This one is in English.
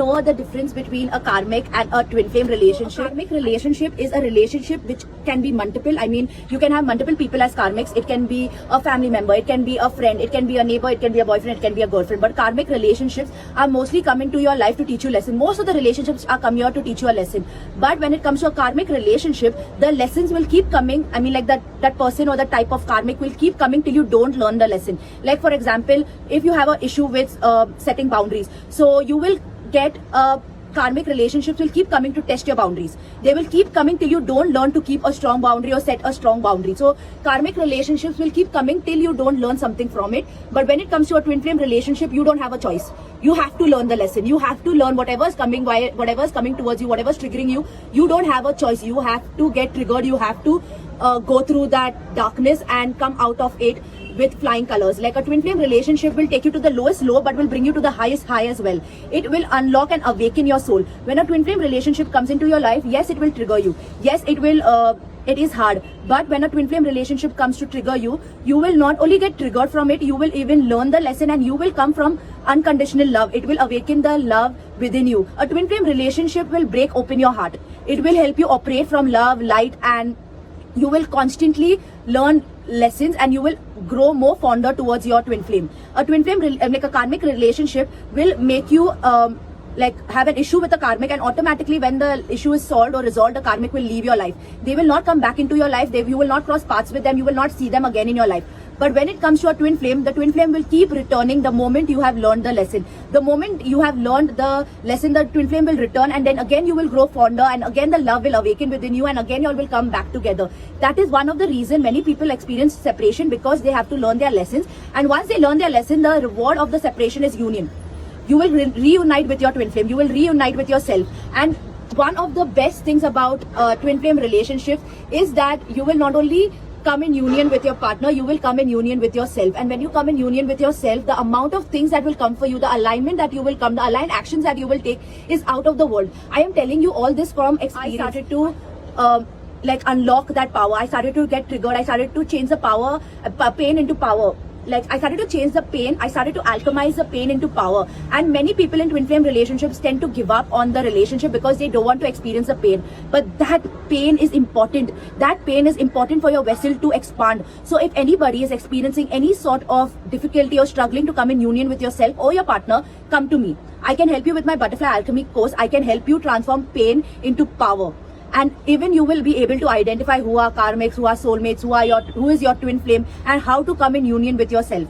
know the difference between a karmic and a twin flame relationship? A karmic relationship is a relationship which can be multiple. I mean, you can have multiple people as karmics. It can be a family member, it can be a friend, it can be a neighbor, it can be a boyfriend, it can be a girlfriend. But karmic relationships are mostly coming to your life to teach you lesson. Most of the relationships are come here to teach you a lesson. But when it comes to a karmic relationship, the lessons will keep coming. I mean, like that person or the type of karmic will keep coming till you don't learn the lesson. Like for example, if you have an issue with setting boundaries, so you will get karmic relationships will keep coming to test your boundaries. They will keep coming till you don't learn to keep a strong boundary or set a strong boundary. So karmic relationships will keep coming till you don't learn something from it. But when it comes to a twin flame relationship, you don't have a choice. You have to learn the lesson. You have to learn whatever is coming towards you, whatever is triggering you. You don't have a choice. You have to get triggered. You have to go through that darkness and come out of it with flying colors. Like a twin flame relationship will take you to the lowest low but will bring you to the highest high as well. It will unlock and awaken your soul. When a twin flame relationship comes into your life, yes, it will trigger you. Yes, it is hard. But when a twin flame relationship comes to trigger you, you will not only get triggered from it, you will even learn the lesson and you will come from unconditional love. It will awaken the love within you. A twin flame relationship will break open your heart. It will help you operate from love, light, and you will constantly learn lessons and you will grow more fonder towards your twin flame. A twin flame, like a karmic relationship, will make you like have an issue with the karmic, and automatically when the issue is solved or resolved, the karmic will leave your life. They will not come back into your life. You will not cross paths with them. You will not see them again in your life. But when it comes to a twin flame, the twin flame will keep returning the moment you have learned the lesson. The moment you have learned the lesson, the twin flame will return, and then again you will grow fonder, and again the love will awaken within you, and again you all will come back together. That is one of the reasons many people experience separation, because they have to learn their lessons. And once they learn their lesson, the reward of the separation is union. You will reunite with your twin flame. You will reunite with yourself. And one of the best things about twin flame relationships is that you will not only come in union with your partner, you will come in union with yourself. And when you come in union with yourself, the amount of things that will come for you, the alignment that you will come, the aligned actions that you will take is out of the world. I am telling you all this from experience. I started to like unlock that power. I started to get triggered. I started to change the power, pain into power. Like I started to change the pain. I started to alchemize the pain into power. And many people in twin flame relationships tend to give up on the relationship because they don't want to experience the pain. But that pain is important. That pain is important for your vessel to expand. So if anybody is experiencing any sort of difficulty or struggling to come in union with yourself or your partner, come to me. I can help you with my butterfly alchemy course. I can help you transform pain into power. And even you will be able to identify who are karmics, who are soulmates, who is your twin flame, and how to come in union with yourself.